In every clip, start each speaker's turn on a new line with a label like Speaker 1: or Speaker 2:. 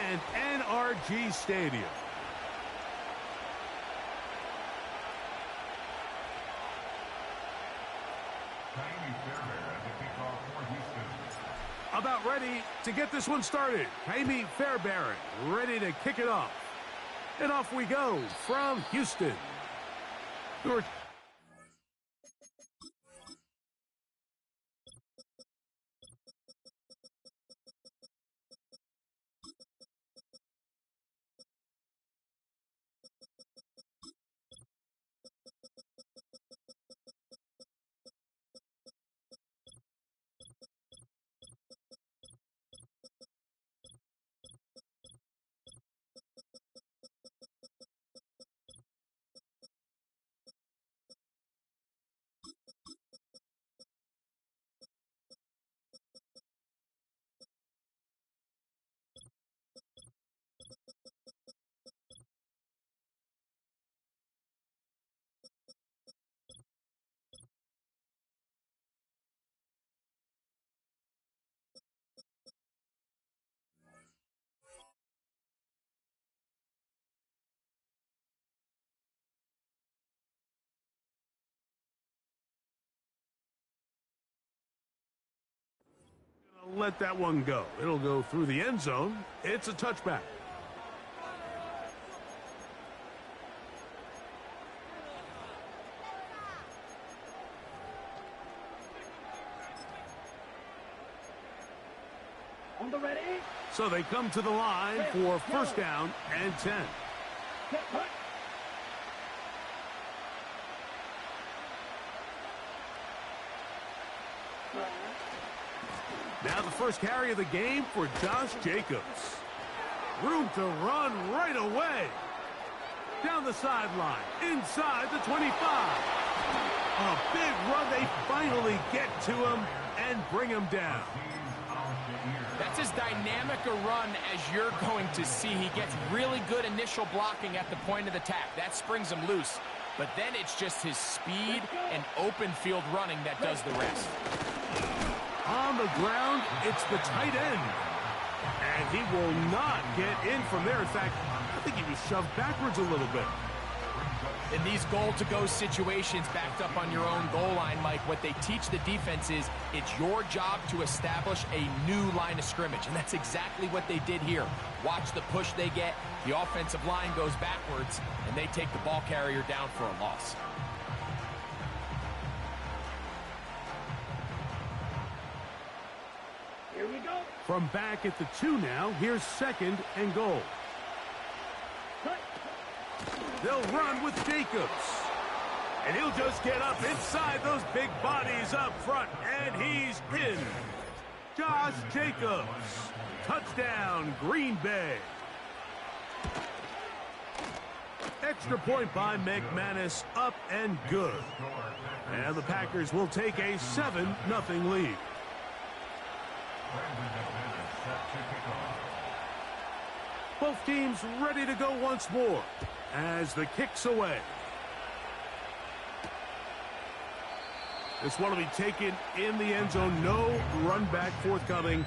Speaker 1: and NRG Stadium. About ready to get this one started. Jaime Fairbairn ready to kick it off. And off we go from Houston. Let that one go. It'll go through the end zone. It's a touchback.
Speaker 2: On the ready.
Speaker 1: So they come to the line for first down and 10. Now the first carry of the game for Josh Jacobs. Room to run right away. Down the sideline, inside the 25. A big run. They finally get to him and bring him down.
Speaker 3: That's as dynamic a run as you're going to see. He gets really good initial blocking at the point of attack. That springs him loose. But then it's just his speed and open field running that does the rest.
Speaker 1: On the ground, it's the tight end. And he will not get in from there. In fact, I think he was shoved backwards a little bit.
Speaker 3: In these goal-to-go situations backed up on your own goal line, Mike, what they teach the defense is it's your job to establish a new line of scrimmage, and that's exactly what they did here. Watch the push they get. The offensive line goes backwards, and they take the ball carrier down for a loss.
Speaker 2: Here we go.
Speaker 1: From back at the 2 now, here's second and goal. They'll run with Jacobs. And he'll just get up inside those big bodies up front. And he's in. Josh Jacobs. Touchdown, Green Bay. Extra point by McManus, up and good. And the Packers will take a 7-0 lead. Both teams ready to go once more as the kick's away. This one will be taken in the end zone. No run back forthcoming.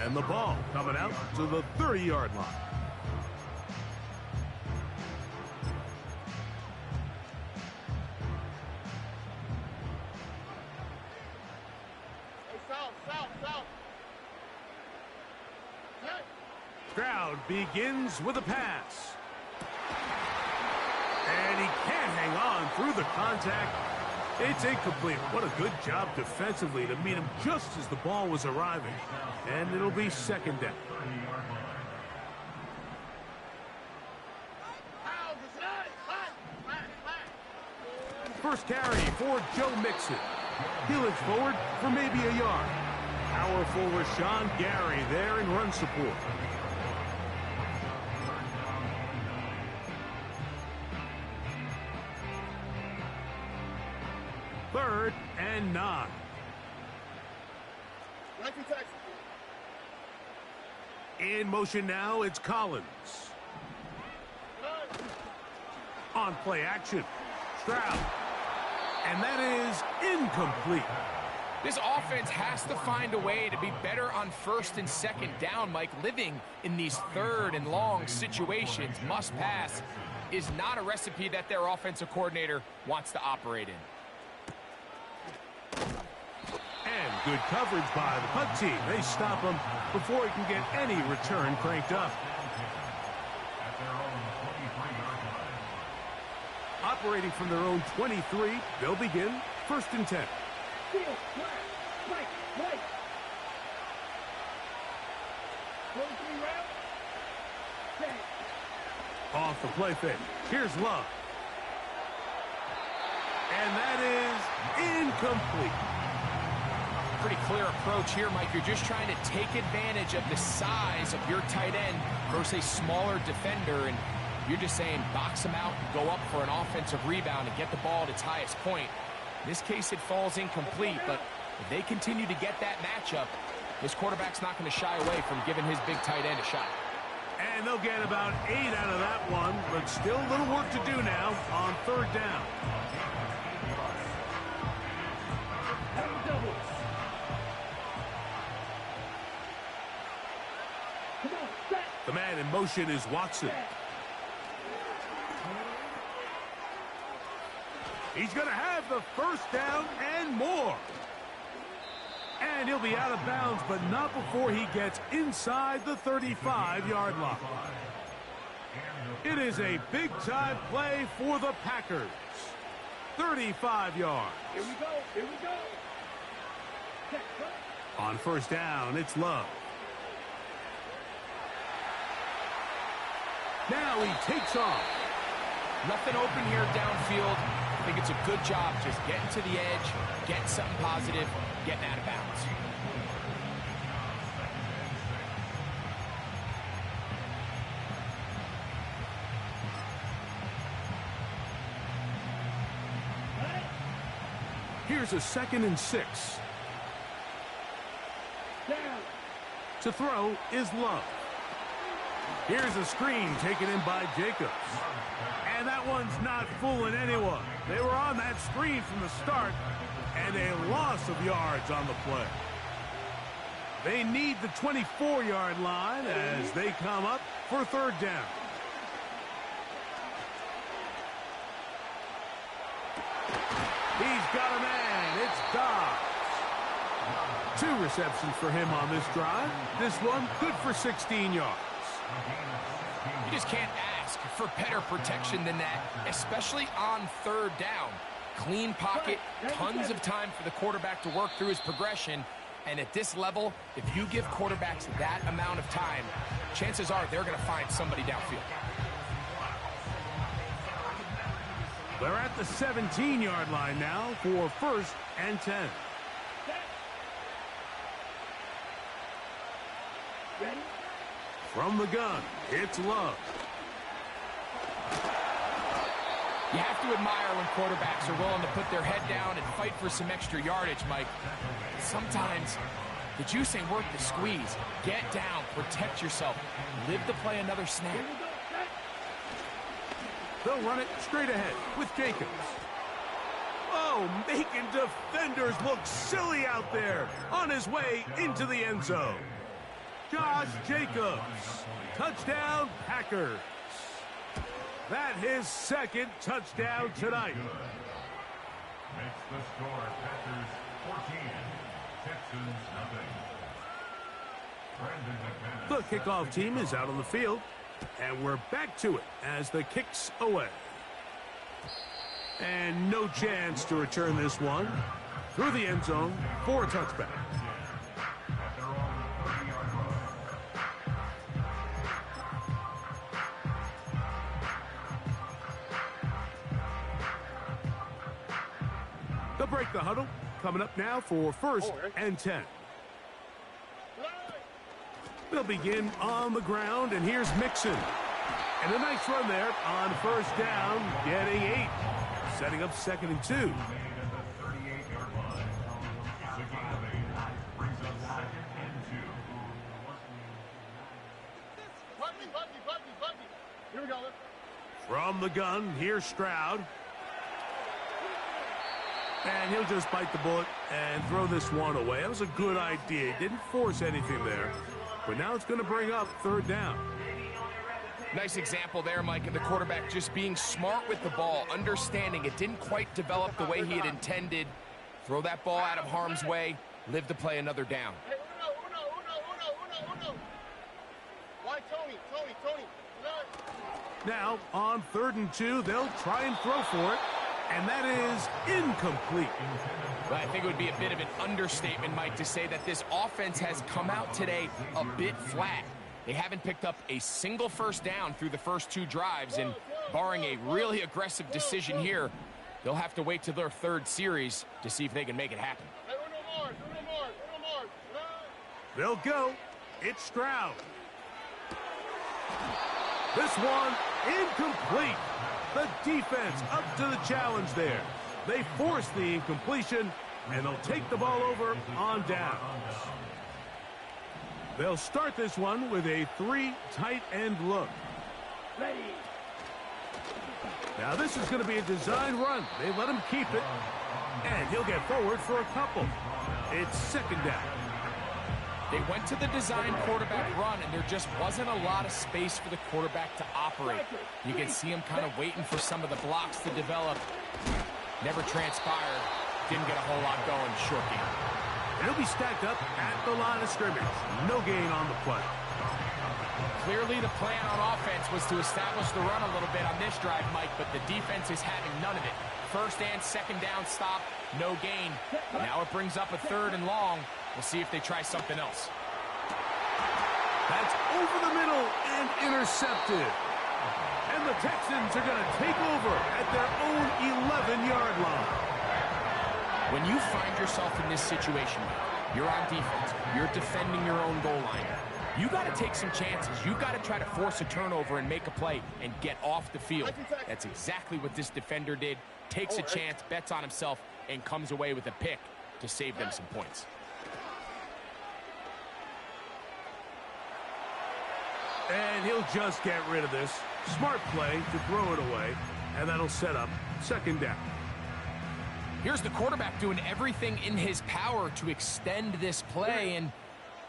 Speaker 1: And the ball coming out to the 30-yard line. Stroud begins with a pass. And he can't hang on through the contact. It's incomplete. What a good job defensively to meet him just as the ball was arriving. And it'll be second down. First carry for Joe Mixon. He looks forward for maybe a yard. Powerful Rashawn Gary there in run support. Third and 9. In motion now, it's Collins. On play action, Stroud. And that is incomplete.
Speaker 3: This offense has to find a way to be better on first and second down, Mike. Living in these third and long situations, must pass, is not a recipe that their offensive coordinator wants to operate in.
Speaker 1: And good coverage by the punt team. They stop him before he can get any return cranked up. Operating from their own 23, they'll begin 1st and 10.
Speaker 2: Field, right. Close 3 rounds. Set.
Speaker 1: Off the play fake. Here's Love. And that is incomplete.
Speaker 3: Pretty clear approach here, Mike. You're just trying to take advantage of the size of your tight end versus a smaller defender, and you're just saying box him out and go up for an offensive rebound and get the ball at its highest point. In this case, it falls incomplete, but if they continue to get that matchup, this quarterback's not going to shy away from giving his big tight end a shot.
Speaker 1: And they'll get about 8 out of that one, but still a little work to do now on 3rd down.
Speaker 2: Double. Come on, set.
Speaker 1: The man in motion is Watson. He's going to have the 1st down and more. And he'll be out of bounds, but not before he gets inside the 35-yard line. It is a big-time play for the Packers. 35 yards.
Speaker 2: Here we go. Set, right.
Speaker 1: On 1st down, it's Love. Now he takes off.
Speaker 3: Nothing open here downfield. I think it's a good job just getting to the edge, getting something positive, getting out of bounds.
Speaker 1: Here's a 2nd and 6.
Speaker 2: Down.
Speaker 1: To throw is Love. Here's a screen taken in by Jacobs. And that one's not fooling anyone. They were on that screen from the start, and a loss of yards on the play. They need the 24-yard line as they come up for 3rd down. He's got a man. It's Dobbs. 2 receptions for him on this drive. This one good for 16 yards.
Speaker 3: You just can't ask for better protection than that, especially on 3rd down. Clean pocket, tons of time for the quarterback to work through his progression. And at this level, if you give quarterbacks that amount of time, chances are they're going to find somebody downfield.
Speaker 1: They're at the 17-yard line now for 1st and 10.
Speaker 2: Ready?
Speaker 1: From the gun, it's Love.
Speaker 3: You have to admire when quarterbacks are willing to put their head down and fight for some extra yardage, Mike. Sometimes the juice ain't worth the squeeze. Get down, protect yourself, live to play another snap.
Speaker 2: Here we go, set.
Speaker 1: They'll run it straight ahead with Jacobs. Oh, making defenders look silly out there on his way into the end zone. Josh Jacobs, touchdown Packers. That his 2nd touchdown tonight.
Speaker 4: Makes the score Packers 14, Texans nothing.
Speaker 1: The kickoff team is out on the field, and we're back to it as the kick's away. And no chance to return this one through the end zone for a touchback. They'll break the huddle. Coming up now for 1st and 10. They'll begin on the ground, and here's Mixon. And a nice run there on 1st down, getting 8. Setting up 2nd and 2.
Speaker 2: Here we go.
Speaker 1: From the gun, here's Stroud. And he'll just bite the bullet and throw this one away. That was a good idea. He didn't force anything there. But now it's going to bring up third down.
Speaker 3: Nice example there, Mike, of the quarterback just being smart with the ball, understanding it didn't quite develop the way he had intended. Throw that ball out of harm's way, live to play another down.
Speaker 5: Why Tony?
Speaker 1: Now, on 3rd and 2, they'll try and throw for it, and that is incomplete.
Speaker 3: Well, I think it would be a bit of an understatement, Mike, to say that this offense has come out today a bit flat. They haven't picked up a single first down through the first 2 drives, and barring a really aggressive decision here, they'll have to wait to their 3rd series to see if they can make it happen.
Speaker 1: They'll go. It's Stroud. This one incomplete. The defense up to the challenge there. They force the incompletion, and they'll take the ball over on downs. They'll start this one with a 3 tight end look.
Speaker 2: Ready.
Speaker 1: Now this is going to be a design run. They let him keep it, and he'll get forward for a couple. It's 2nd down.
Speaker 3: They went to the design quarterback run, and there just wasn't a lot of space for the quarterback to operate. You can see him kind of waiting for some of the blocks to develop. Never transpired. Didn't get a whole lot going. Short game.
Speaker 1: He'll be stacked up at the line of scrimmage. No gain on the play.
Speaker 3: Clearly the plan on offense was to establish the run a little bit on this drive, Mike, but the defense is having none of it. 1st and 2nd down stop, no gain. Now it brings up a 3rd and long. We'll see if they try something else.
Speaker 1: That's over the middle and intercepted. And the Texans are going to take over at their own 11-yard line.
Speaker 3: When you find yourself in this situation, you're on defense, you're defending your own goal line, you got to take some chances. You got to try to force a turnover and make a play and get off the field. That's exactly what this defender did. Takes a chance, bets on himself, and comes away with a pick to save them some points.
Speaker 1: And he'll just get rid of this. Smart play to throw it away, and that'll set up 2nd down.
Speaker 3: Here's the quarterback doing everything in his power to extend this play, and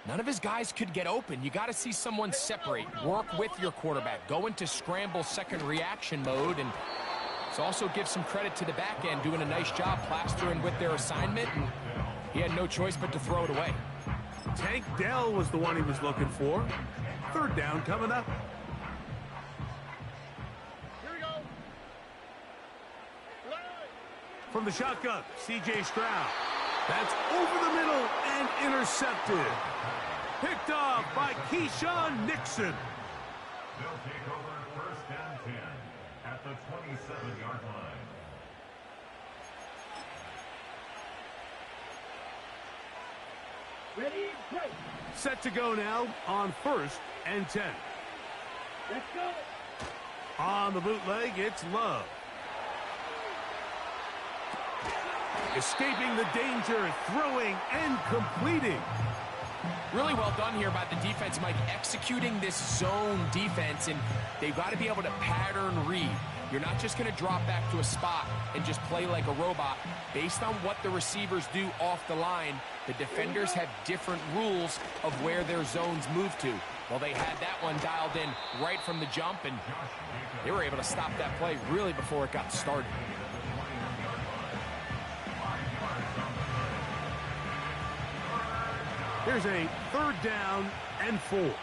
Speaker 3: none of his guys could get open. You got to see someone separate, work with your quarterback, go into scramble second reaction mode, and let's also give some credit to the back end doing a nice job plastering with their assignment, and he had no choice but to throw it away.
Speaker 1: Tank Dell was the one he was looking for. 3rd down coming up.
Speaker 5: Here we go.
Speaker 1: From the shotgun, C.J. Stroud. That's over the middle and intercepted. Picked off by Keyshawn Nixon.
Speaker 4: They'll take over 1st and 10 at the 27-yard line.
Speaker 2: Ready, play.
Speaker 1: Set to go now on 1st and 10.
Speaker 2: Let's go.
Speaker 1: On the bootleg, it's Love. Escaping the danger, throwing and completing.
Speaker 3: Really well done here by the defense, Mike, executing this zone defense, and they've got to be able to pattern read. You're not just going to drop back to a spot and just play like a robot. Based on what the receivers do off the line, the defenders have different rules of where their zones move to. Well, they had that one dialed in right from the jump, and they were able to stop that play really before it got started.
Speaker 1: Here's a 3rd down and 4.
Speaker 2: Let's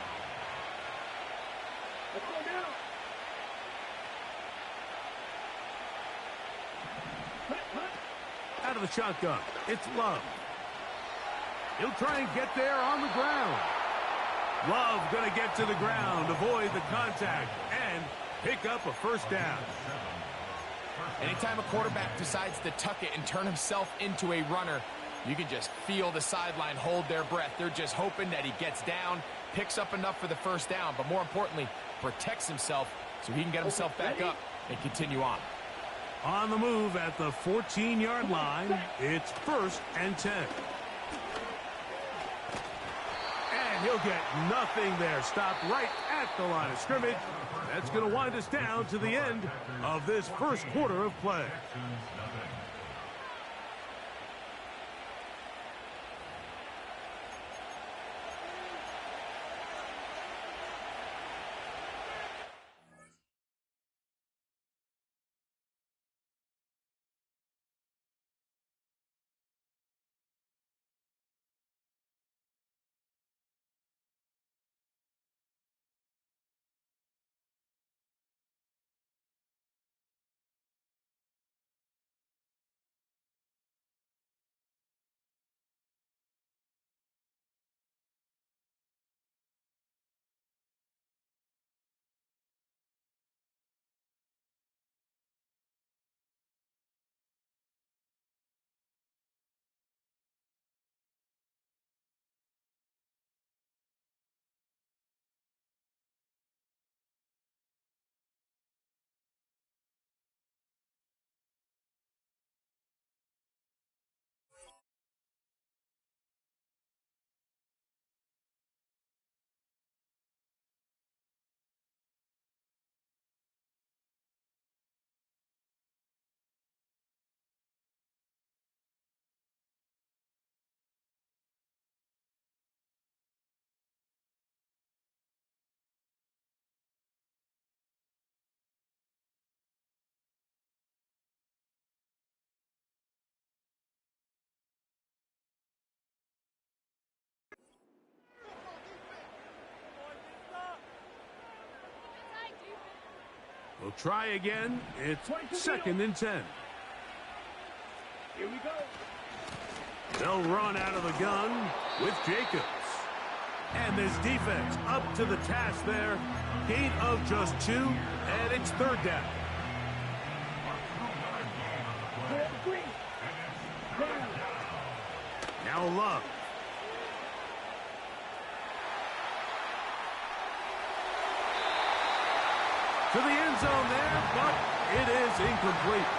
Speaker 2: go now.
Speaker 1: Out of the shotgun, it's Love. He'll try and get there on the ground. Love going to get to the ground, avoid the contact, and pick up a 1st down.
Speaker 3: Anytime a quarterback decides to tuck it and turn himself into a runner, you can just feel the sideline hold their breath. They're just hoping that he gets down, picks up enough for the 1st down, but more importantly, protects himself so he can get himself back up and continue on.
Speaker 1: On the move at the 14-yard line, it's 1st and 10. And he'll get nothing there. Stopped right at the line of scrimmage. That's going to wind us down to the end of this 1st quarter of play. We'll try again. It's 2nd and 10.
Speaker 2: Here we go.
Speaker 1: They'll run out of the gun with Jacobs. And this defense up to the task there. Gain of just 2, and it's 3rd down. Now Love. To the end zone there, but it is incomplete.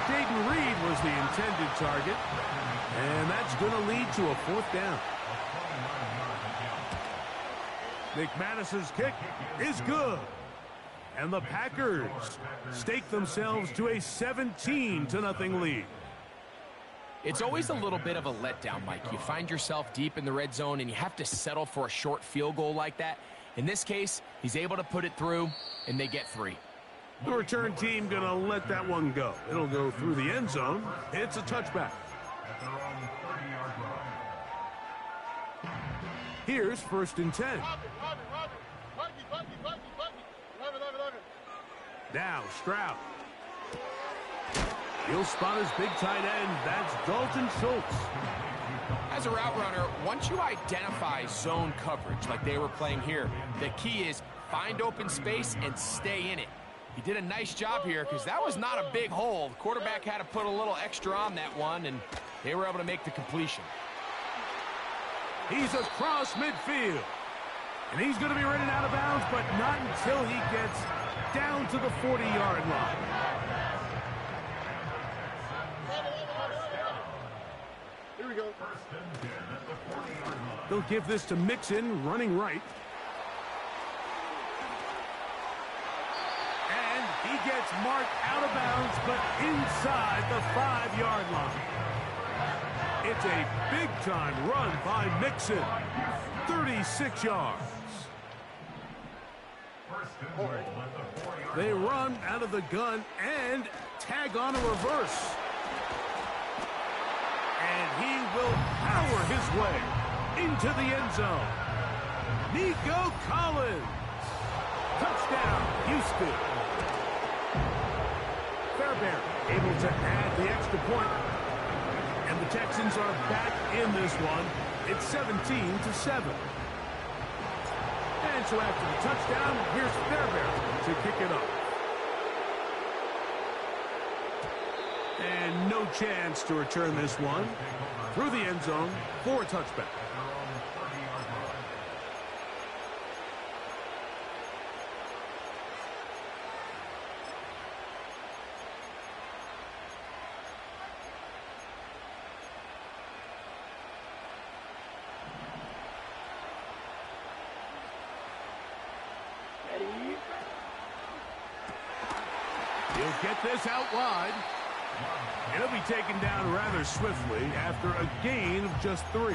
Speaker 1: Jaden Reed was the intended target, and that's going to lead to a 4th down. McManus's kick is good. And the Packers stake themselves to a 17-0 lead.
Speaker 3: It's always a little bit of a letdown, Mike. You find yourself deep in the red zone, and you have to settle for a short field goal like that. In this case, he's able to put it through, and they get 3.
Speaker 1: The return team going to let that one go. It'll go through the end zone. It's a touchback. Here's 1st and 10. Now Stroud. He'll spot his big tight end. That's Dalton Schultz.
Speaker 3: As a route runner, once you identify zone coverage like they were playing here, the key is find open space and stay in it. He did a nice job here because that was not a big hole. The quarterback had to put a little extra on that one, and they were able to make the completion.
Speaker 1: He's across midfield. And he's going to be running out of bounds, but not until he gets down to the 40-yard line.
Speaker 5: Here we go.
Speaker 1: They'll give this to Mixon, running right. And he gets marked out of bounds, but inside the 5-yard line. It's a big-time run by Mixon. 36 yards. They run out of the gun and tag on a reverse. And he will power his way into the end zone. Nico Collins. Touchdown, Houston. Fairbairn able to add the extra point. And the Texans are back in this one. It's 17-7. And so after the touchdown, here's Fairbairn to kick it up. And no chance to return this one through the end zone for a touchback. He'll get this out wide. It'll be taken down rather swiftly after a gain of just 3.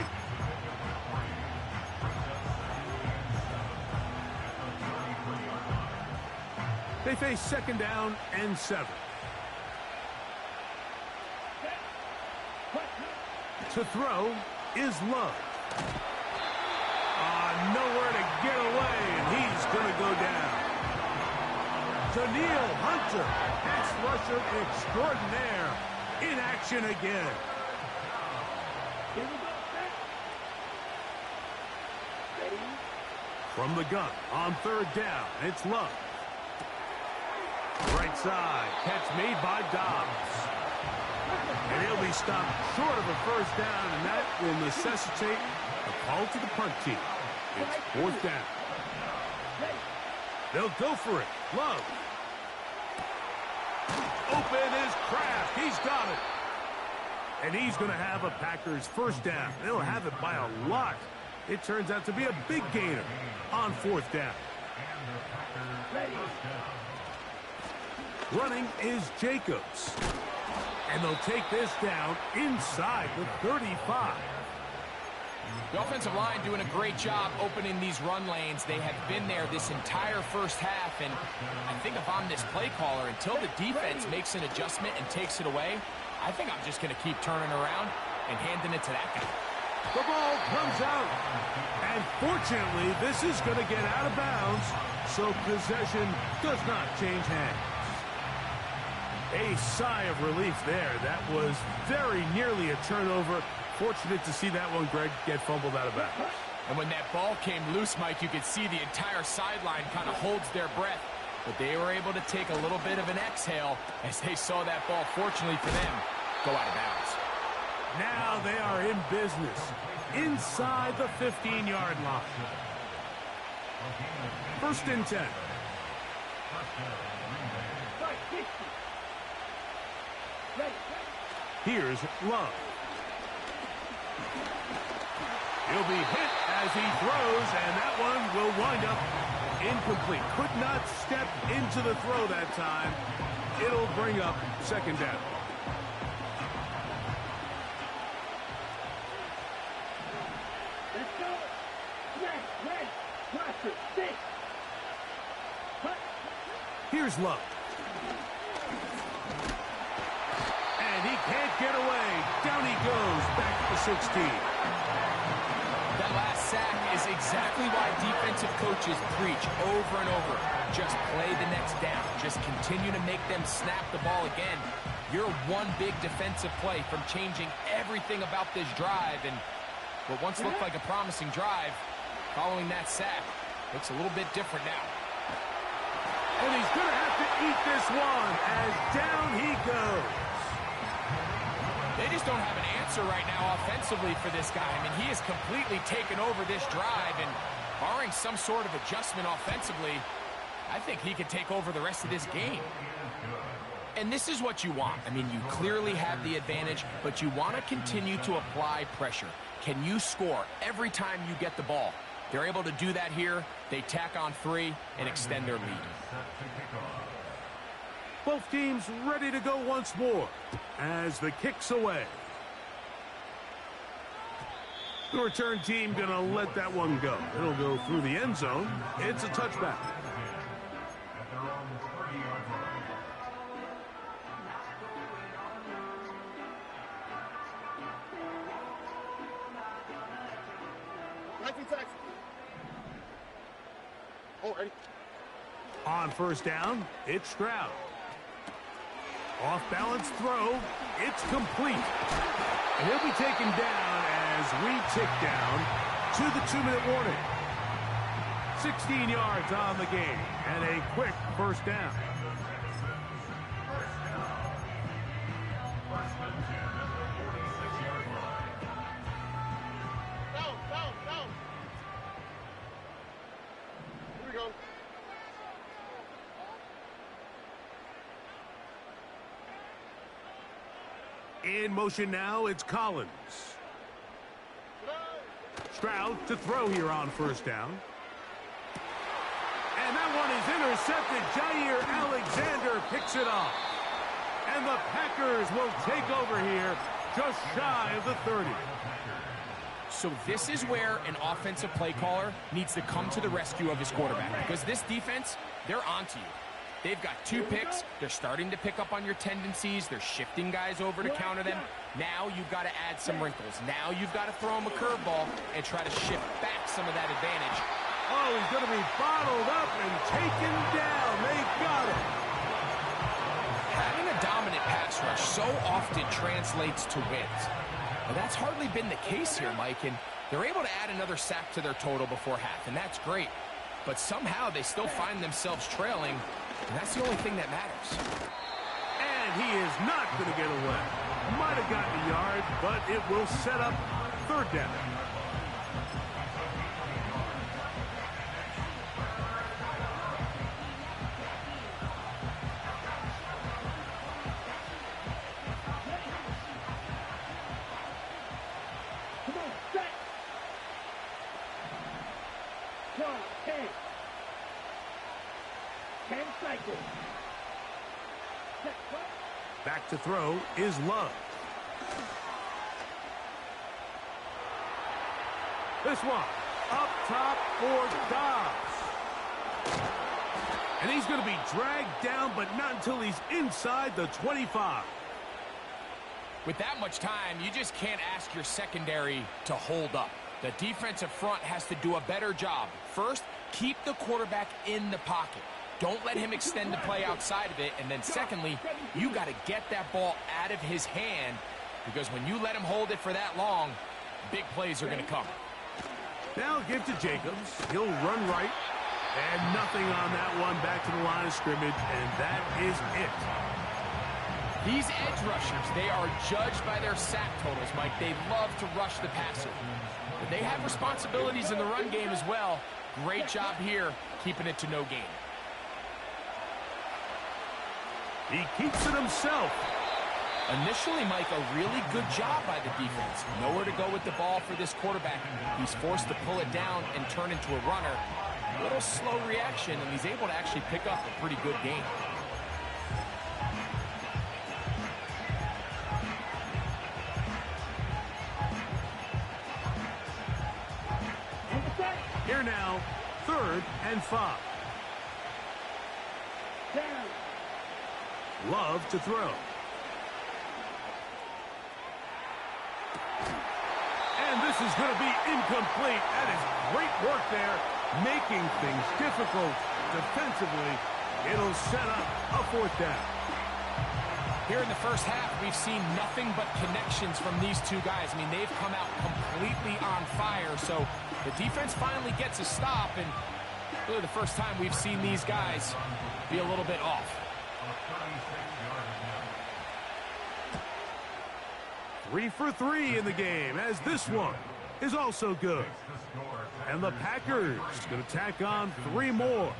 Speaker 1: They face 2nd down and 7. To throw is Love. Nowhere to get away, and he's going to go down. Daniil Hunter, pass rusher extraordinaire, in action again. From the gun on 3rd down, it's Love. Right side, catch made by Dobbs. And he'll be stopped short of a 1st down, and that will necessitate a call to the punt team. It's 4th down. They'll go for it. Love. Open is Kraft. He's got it. And he's going to have a Packers 1st down. They'll have it by a lot. It turns out to be a big gainer on 4th down. Running is Jacobs. And they'll take this down inside the 35.
Speaker 3: The offensive line doing a great job opening these run lanes. They have been there this entire first half, and I think if I'm this play caller, until the defense makes an adjustment and takes it away, I think I'm just going to keep turning around and handing it to that guy.
Speaker 1: The ball comes out, and fortunately, this is going to get out of bounds, so so possession does not change hands. A sigh of relief there. That was very nearly a turnover. Fortunate to see that one, Greg, get fumbled out of bounds.
Speaker 3: And when that ball came loose, Mike, you could see the entire sideline kind of holds their breath. But they were able to take a little bit of an exhale as they saw that ball, fortunately for them, go out of bounds.
Speaker 1: Now they are in business inside the 15-yard line. 1st and 10. Here's Love. He'll be hit as he throws, and that one will wind up incomplete. Could not step into the throw that time. It'll bring up 2nd down.
Speaker 2: Let's go. Red. Roster, 6.
Speaker 1: Here's Love. And he can't get away. Down he goes, back to 16.
Speaker 3: That last sack is exactly why defensive coaches preach over and over. Just play the next down. Just continue to make them snap the ball again. You're one big defensive play from changing everything about this drive. And what once looked like a promising drive, following that sack, looks a little bit different now.
Speaker 1: And he's going to have to eat this one as down he goes.
Speaker 3: They just don't have an answer right now offensively for this guy. I mean, he has completely taken over this drive, and barring some sort of adjustment offensively, I think he could take over the rest of this game. And this is what you want. I mean, you clearly have the advantage, but you want to continue to apply pressure. Can you score every time you get the ball? They're able to do that here. They tack on 3 and extend their lead.
Speaker 1: Both teams ready to go once more as the kick's away. The return team going to let that one go. It'll go through the end zone. It's a touchback. On 1st down, it's Stroud. Off-balance throw. It's complete. And he'll be taken down as we tick down to the 2-minute warning. 16 yards on the game and a quick 1st down.
Speaker 5: Here we go.
Speaker 1: In motion now, it's Collins. Stroud to throw here on 1st down. And that one is intercepted. Jair Alexander picks it off. And the Packers will take over here just shy of the 30.
Speaker 3: So this is where an offensive play caller needs to come to the rescue of his quarterback, because this defense, they're onto you. They've got 2 picks. They're starting to pick up on your tendencies. They're shifting guys over to counter them. Now you've got to add some wrinkles. Now you've got to throw him a curveball and try to shift back some of that advantage.
Speaker 1: Oh, he's going to be bottled up and taken down. They've got him.
Speaker 3: Having a dominant pass rush so often translates to wins. But that's hardly been the case here, Mike, and they're able to add another sack to their total before half, and that's great. But somehow they still find themselves trailing, and that's the only thing that matters.
Speaker 1: And he is not going to get away. Might have gotten a yard, but it will set up 3rd down.
Speaker 2: Come on, set. 10 cycles.
Speaker 1: Back to throw is Love. This one up top for Dobbs. And he's going to be dragged down, but not until he's inside the 25.
Speaker 3: With that much time, you just can't ask your secondary to hold up. The defensive front has to do a better job. First, keep the quarterback in the pocket. Don't let him extend the play outside of it. And then secondly, you got to get that ball out of his hand, because when you let him hold it for that long, big plays are going to come.
Speaker 1: Now give to Jacobs. He'll run right. And nothing on that one. Back to the line of scrimmage, and that is it.
Speaker 3: These edge rushers, they are judged by their sack totals, Mike. They love to rush the passer. But they have responsibilities in the run game as well. Great job here, keeping it to no gain.
Speaker 1: He keeps it himself.
Speaker 3: Initially, Mike, a really good job by the defense. Nowhere to go with the ball for this quarterback. He's forced to pull it down and turn into a runner. A little slow reaction, and he's able to actually pick up a pretty good game.
Speaker 1: Here now, 3rd and 5.
Speaker 2: Down.
Speaker 1: Love to throw. And this is going to be incomplete. That is great work there, making things difficult defensively. It'll set up a 4th down.
Speaker 3: Here in the first half, we've seen nothing but connections from these two guys. I mean, they've come out completely on fire, so the defense finally gets a stop, and really the first time we've seen these guys be a little bit off.
Speaker 1: 3 for 3 in the game, as this one is also good. And the Packers going to tack on 3 more,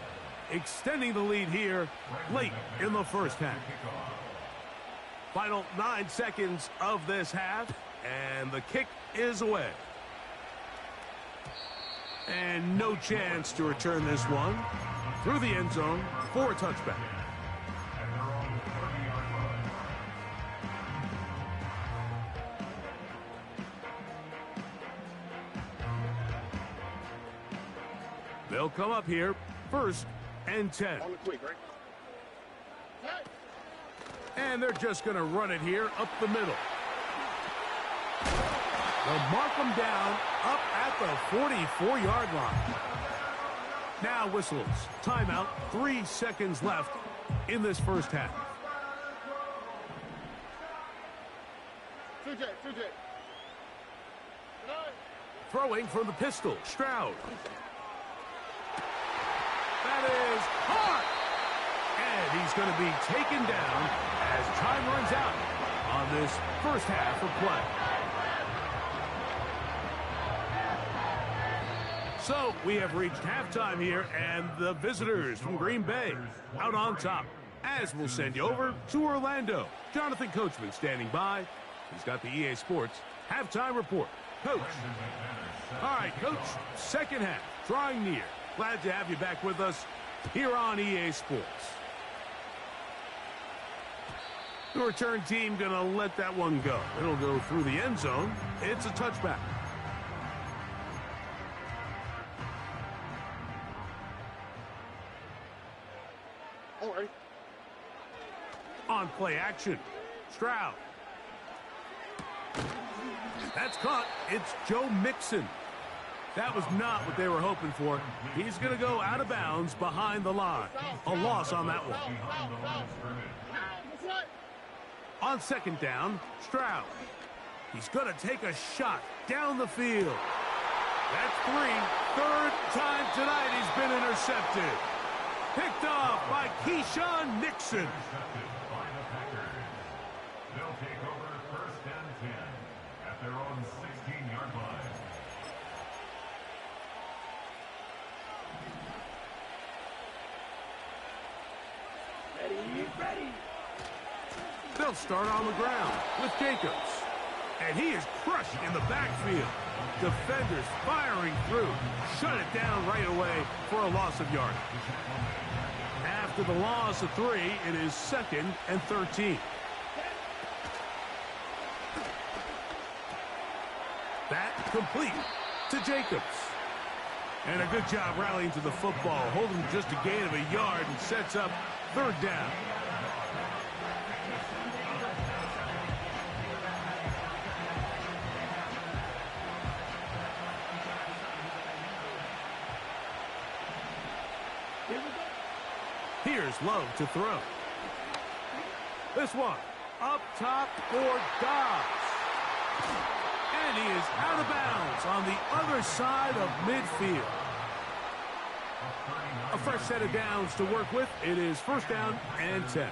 Speaker 1: extending the lead here late in the first half. Final 9 seconds of this half, and the kick is away. And no chance to return this one through the end zone for a touchback. They'll come up here, 1st and 10.
Speaker 5: On the quick, right?
Speaker 1: And they're just going to run it here up the middle. They'll mark them down up at the 44-yard line. Now whistles. Timeout. 3 seconds left in this first half.
Speaker 5: 2J.
Speaker 1: Throwing from the pistol. Stroud. That is hard. And he's going to be taken down as time runs out on this first half of play. So we have reached halftime here, and the visitors from Green Bay out on top, as we'll send you over to Orlando. Jonathan Coachman standing by. He's got the EA Sports halftime report. Coach. All right, Coach, second half, drawing near. Glad to have you back with us here on EA Sports. The return team going to let that one go. It'll go through the end zone. It's a touchback.
Speaker 5: All right.
Speaker 1: On play action, Stroud. That's caught. It's Joe Mixon. That was not what they were hoping for. He's going to go out of bounds behind the line. A loss on that one. On second down, Stroud. He's going to take a shot down the field. That's 3. 3rd time tonight he's been intercepted. Picked off by Keyshawn Nixon.
Speaker 4: They'll take over 1st and 10 at their own 16-yard line.
Speaker 2: Ready.
Speaker 1: They'll start on the ground with Jacobs. And he is crushed in the backfield. Defenders firing through. Shut it down right away for a loss of yardage. After the loss of 3, it is 2nd and 13. That complete to Jacobs. And a good job rallying to the football. Holding just a gain of a yard and sets up 3rd down. Here's Love to throw. This one up top for Dobbs. And he is out of bounds on the other side of midfield. A fresh set of downs to work with. It is first down and 10.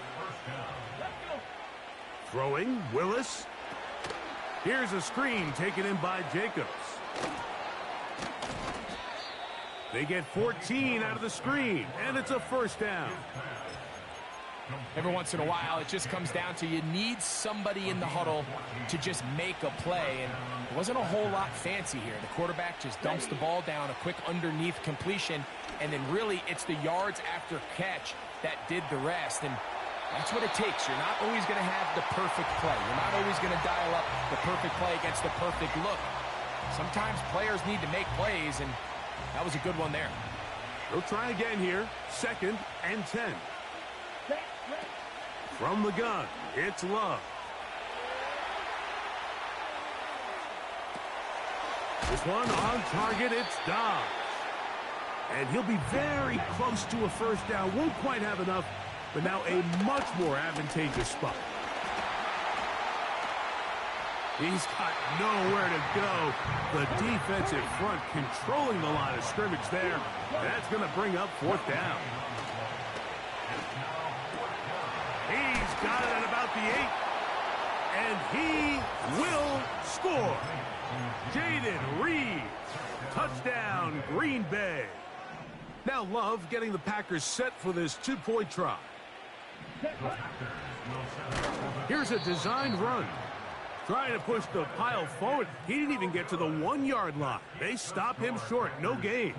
Speaker 1: Throwing, Willis. Here's a screen taken in by Jacobs. They get 14 out of the screen, and it's a first down.
Speaker 3: Every once in a while, it just comes down to you need somebody in the huddle to just make a play, and it wasn't a whole lot fancy here. The quarterback just dumps the ball down, a quick underneath completion, and then really it's the yards after catch that did the rest, and that's what it takes. You're not always going to have the perfect play. You're not always going to dial up the perfect play against the perfect look. Sometimes players need to make plays, and that was a good one there.
Speaker 1: They'll try again here. Second and 10. From the gun, it's Love. This one on target, it's Dobbs. And he'll be very close to a first down. Won't quite have enough, but now a much more advantageous spot. He's got nowhere to go. The defensive front controlling the line of scrimmage there. That's going to bring up fourth down. He's got it at about the 8. And he will score. Jaden Reed. Touchdown, Green Bay. Now Love getting the Packers set for this two-point try. Here's a designed run. Trying to push the pile forward. He didn't even get to the 1-yard line. They stop him short. No gain.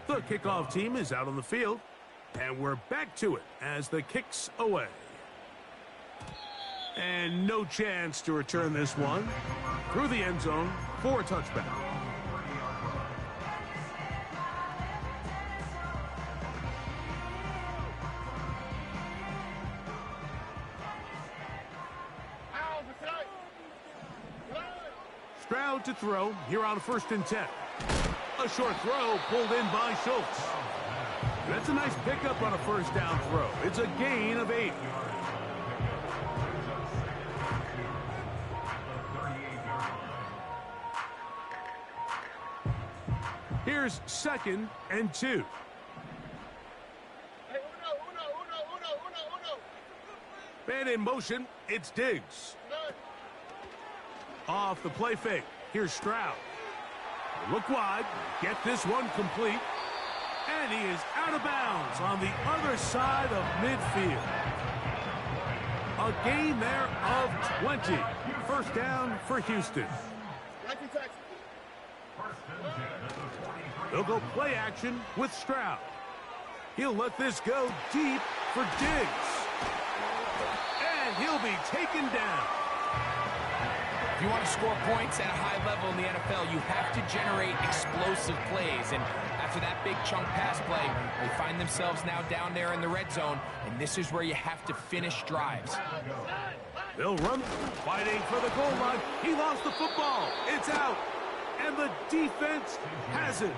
Speaker 1: The kickoff team is out on the field. And we're back to it as the kick's away. And no chance to return this one. Through the end zone for a touchback. Stroud to throw here on first and 10. A short throw pulled in by Schultz. That's a nice pickup on a first down throw. It's a gain of 8. Here's second and 2. Man in motion, it's Diggs. Off the play fake. Here's Stroud. Look wide. Get this one complete. And he is out of bounds on the other side of midfield. A gain there of 20. First down for Houston. They'll go play action with Stroud. He'll let this go deep for Diggs. And he'll be taken down.
Speaker 3: If you want to score points at a high level in the NFL, you have to generate explosive plays. And after that big chunk pass play, they find themselves now down there in the red zone, and this is where you have to finish drives.
Speaker 1: They'll run, fighting for the goal line. He lost the football. It's out. And the defense has it.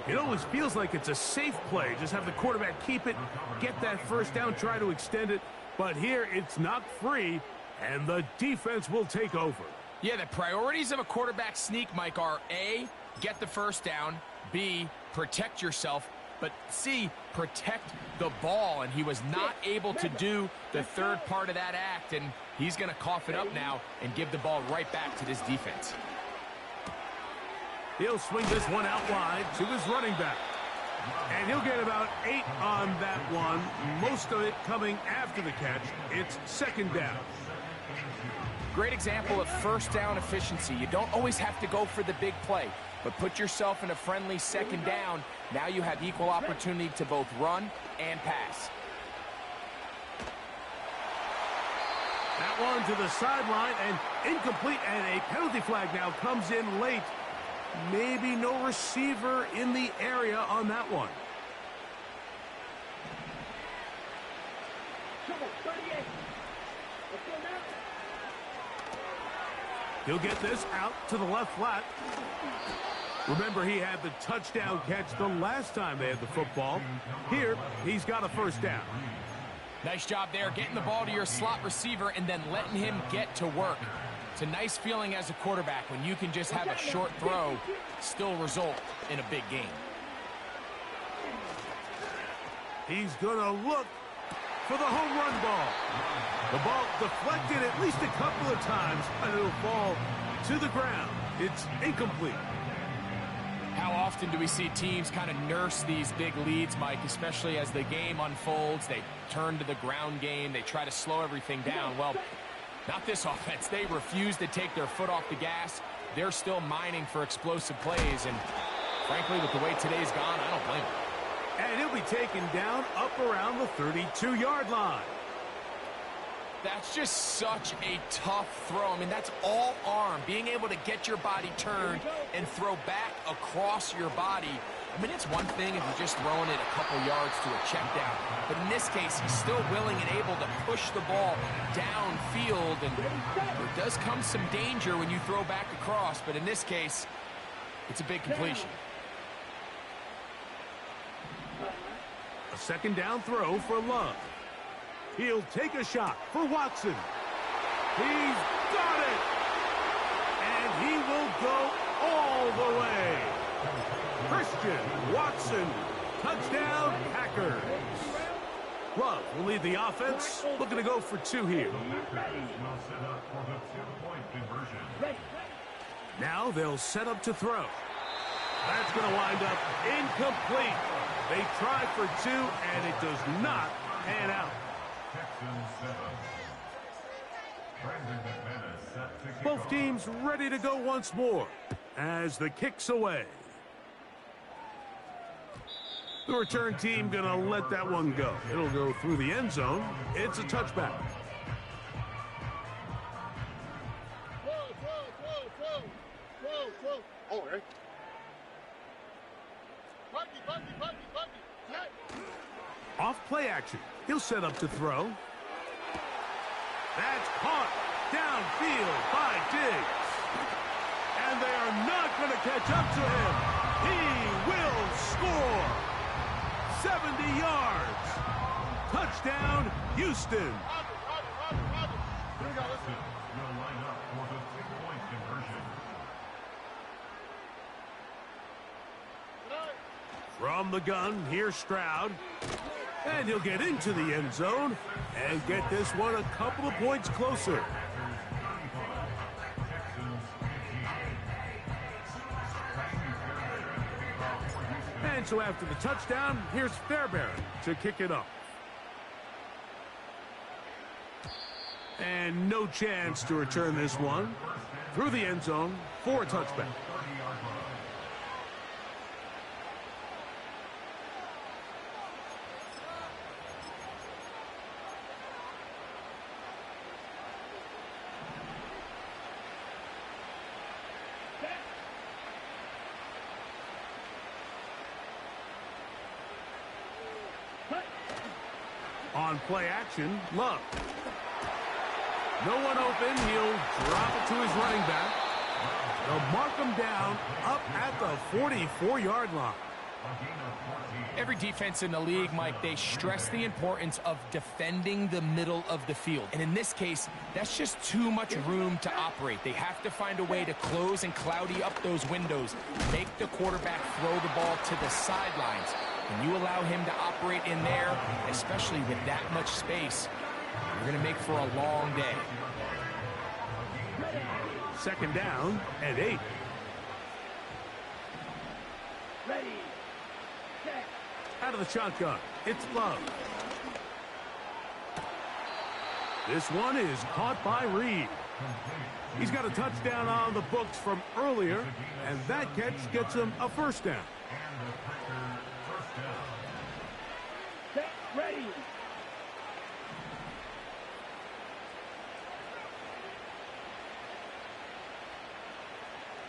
Speaker 1: It always feels like it's a safe play. Just have the quarterback keep it, get that first down, try to extend it. But here it's not free, and the defense will take over.
Speaker 3: Yeah, the priorities of a quarterback sneak, Mike, are A, get the first down, B, protect yourself, but C, protect the ball. And he was not able to do the third part of that act, and he's going to cough it up now and give the ball right back to this defense.
Speaker 1: He'll swing this one out wide to his running back. And he'll get about 8 on that one, most of it coming after the catch. It's second down.
Speaker 3: Great example of first down efficiency. You don't always have to go for the big play, but put yourself in a friendly second down. Now you have equal opportunity to both run and pass.
Speaker 1: That one to the sideline and incomplete, and a penalty flag now comes in late. Maybe no receiver in the area on that one. He'll get this out to the left flat. Remember, he had the touchdown catch the last time they had the football. Here, he's got a first down.
Speaker 3: Nice job there, getting the ball to your slot receiver and then letting him get to work. It's a nice feeling as a quarterback when you can just have a short throw still result in a big game.
Speaker 1: He's going to look for the home run ball. The ball deflected at least a couple of times, and it'll fall to the ground. It's incomplete.
Speaker 3: How often do we see teams kind of nurse these big leads, Mike, especially as the game unfolds? They turn to the ground game. They try to slow everything down. Well, not this offense. They refuse to take their foot off the gas. They're still mining for explosive plays, and frankly, with the way today's gone, I don't blame them.
Speaker 1: And he'll be taken down up around the 32-yard line.
Speaker 3: That's just such a tough throw. I mean, that's all arm. Being able to get your body turned and throw back across your body. I mean, it's one thing if you're just throwing it a couple yards to a check down. But in this case, he's still willing and able to push the ball downfield. And there does come some danger when you throw back across. But in this case, it's a big completion.
Speaker 1: A second down throw for Love. He'll take a shot for Watson. He's got it! And he will go all the way. Christian Watson, touchdown Packers. Love will lead the offense, looking to go for two here. Now they'll set up to throw. That's going to wind up incomplete. They tried for two, and it does not pan out. Both teams ready to go once more as the kick's away. The return team going to let that one go. It'll go through the end zone. It's a touchback.
Speaker 5: Oh, right.
Speaker 1: Off play action. He'll set up to throw. That's caught downfield by Diggs. And they are not going to catch up to him. He will score. 70 yards. Touchdown, Houston. From the gun, here's Stroud. And he'll get into the end zone and get this one a couple of points closer. And so after the touchdown, here's Fairbairn to kick it off. And no chance to return this one. Through the end zone for a touchback. On play action, Love. No one open. He'll drop it to his running back. They'll mark him down up at the 44-yard line.
Speaker 3: Every defense in the league, Mike, they stress the importance of defending the middle of the field. And in this case, that's just too much room to operate. They have to find a way to close and cloudy up those windows, make the quarterback throw the ball to the sidelines. When you allow him to operate in there, especially with that much space, you're going to make for a long day.
Speaker 1: Second down and 8.
Speaker 2: Ready. Set.
Speaker 1: Out of the shotgun, it's Love. This one is caught by Reed. He's got a touchdown on the books from earlier, and that catch gets him a first down.
Speaker 2: Set. Ready.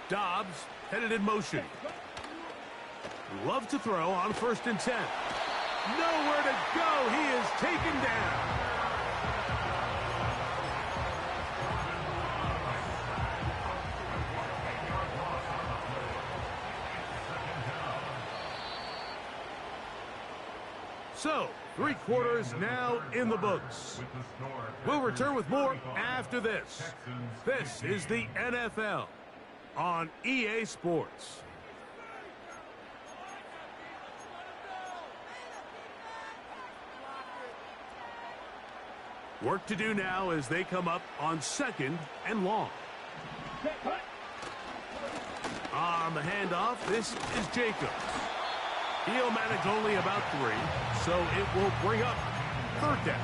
Speaker 1: Dobbs headed in motion. Love to throw on 1st and 10. Nowhere to go. He is taken down. So, 3 quarters now in the books. We'll return with more after this. This is the NFL on EA Sports. Work to do now as they come up on 2nd and long. On the handoff, this is Jacobs. He'll manage only about 3, so it will bring up 3rd down.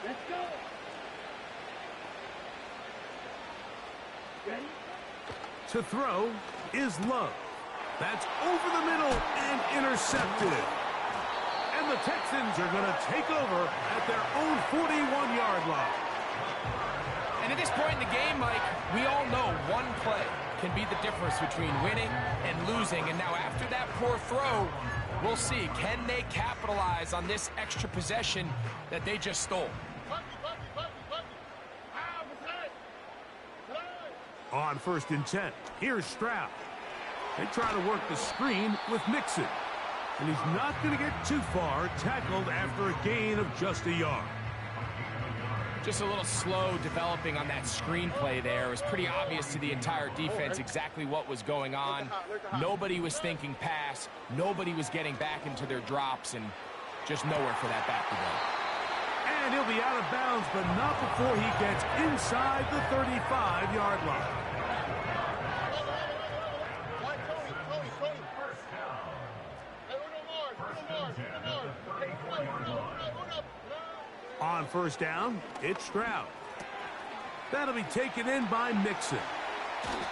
Speaker 2: Let's go. Ready?
Speaker 1: To throw is Love. That's over the middle and intercepted. And the Texans are going to take over at their own 41-yard line.
Speaker 3: And at this point in the game, Mike, we all know one play can be the difference between winning and losing. And now after that poor throw, we'll see. Can they capitalize on this extra possession that they just stole?
Speaker 1: On 1st and 10, here's Stroud. They try to work the screen with Mixon. And he's not going to get too far, tackled after a gain of just a yard.
Speaker 3: Just a little slow developing on that screenplay there. It was pretty obvious to the entire defense exactly what was going on. Nobody was thinking pass. Nobody was getting back into their drops, and just nowhere for that back to go.
Speaker 1: And he'll be out of bounds, but not before he gets inside the 35-yard line. On 1st down, it's Stroud. That'll be taken in by Mixon.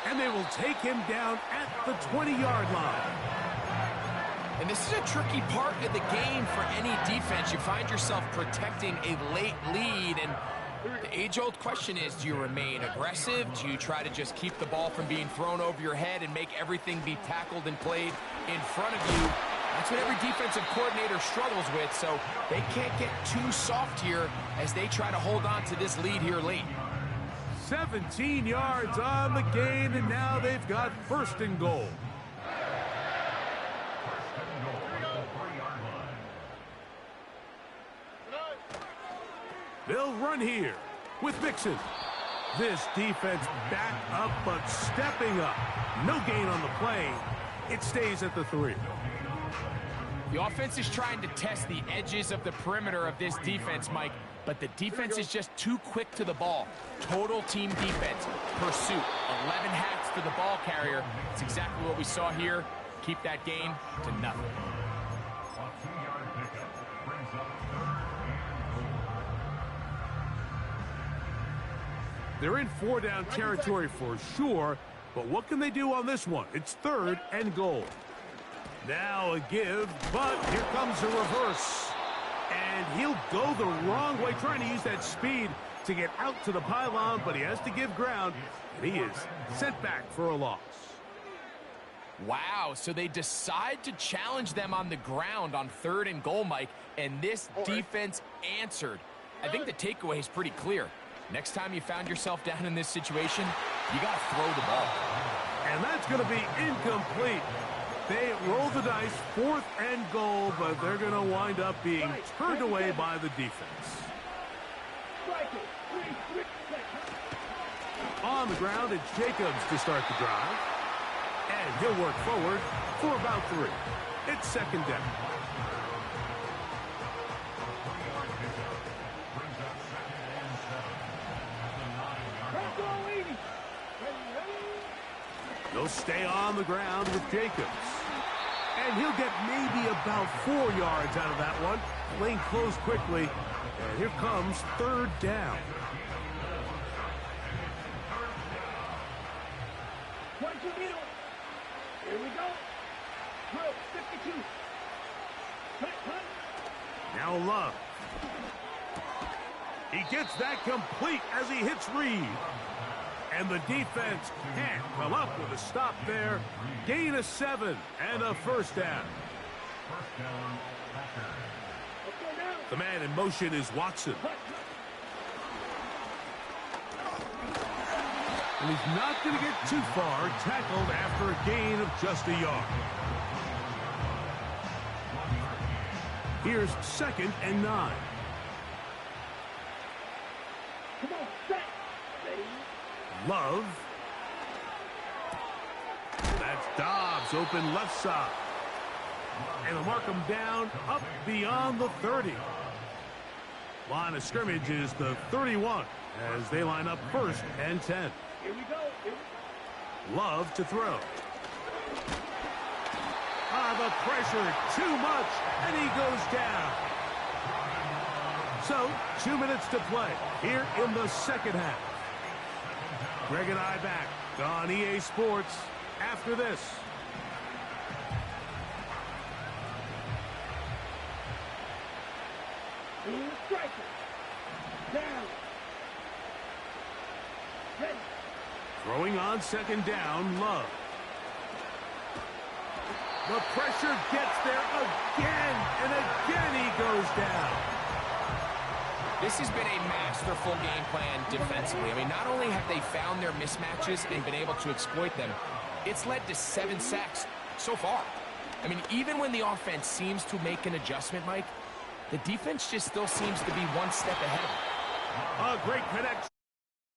Speaker 1: And they will take him down at the 20-yard line.
Speaker 3: And this is a tricky part of the game for any defense. You find yourself protecting a late lead, and the age-old question is, do you remain aggressive? Do you try to just keep the ball from being thrown over your head and make everything be tackled and played in front of you? That's what every defensive coordinator struggles with, so they can't get too soft here as they try to hold on to this lead here late.
Speaker 1: 17 yards on the gain, and now they've got 1st and goal. They'll run here with Mixon. This defense back up, but stepping up. No gain on the play. It stays at the 3.
Speaker 3: The offense is trying to test the edges of the perimeter of this defense, Mike, but the defense is just too quick to the ball. Total team defense, pursuit, 11 hats to the ball carrier. It's exactly what we saw here. Keep that gain to nothing.
Speaker 1: They're in 4-down territory for sure, but what can they do on this one? It's 3rd and goal. Now a give, but here comes a reverse. And he'll go the wrong way, trying to use that speed to get out to the pylon, but he has to give ground, and he is sent back for a loss.
Speaker 3: Wow, so they decide to challenge them on the ground on 3rd and goal, Mike, and this defense answered. I think the takeaway is pretty clear. Next time you found yourself down in this situation, you got to throw the ball.
Speaker 1: And that's going to be incomplete. They roll the dice, 4th and goal, but they're going to wind up being turned away by the defense. On the ground, it's Jacobs to start the drive. And he'll work forward for about 3. It's 2nd down. They'll stay on the ground with Jacobs. And he'll get maybe about 4 yards out of that one. Lane closed quickly. And here comes 3rd down.
Speaker 2: Here we go. 52.
Speaker 1: Now Love. He gets that complete as he hits Reed. And the defense can't come up with a stop there. Gain of 7 and a 1st down. The man in motion is Watson. And he's not going to get too far, tackled after a gain of just a yard. Here's 2nd and 9.
Speaker 2: Come on, set. Ready?
Speaker 1: Love. That's Dobbs, open left side. And they'll mark him down up beyond the 30. Line of scrimmage is the 31 as they line up 1st and 10.
Speaker 2: Here we go.
Speaker 1: Love to throw. The pressure, too much, and he goes down. So, 2 minutes to play here in the 2nd half. Greg and I back on EA Sports after this.
Speaker 2: Striker. Down. Ready.
Speaker 1: Throwing on 2nd down, Love. The pressure gets there again, and again he goes down.
Speaker 3: This has been a masterful game plan defensively. I mean, not only have they found their mismatches and been able to exploit them, it's led to 7 sacks so far. I mean, even when the offense seems to make an adjustment, Mike, the defense just still seems to be one step ahead of them.
Speaker 1: A great connection.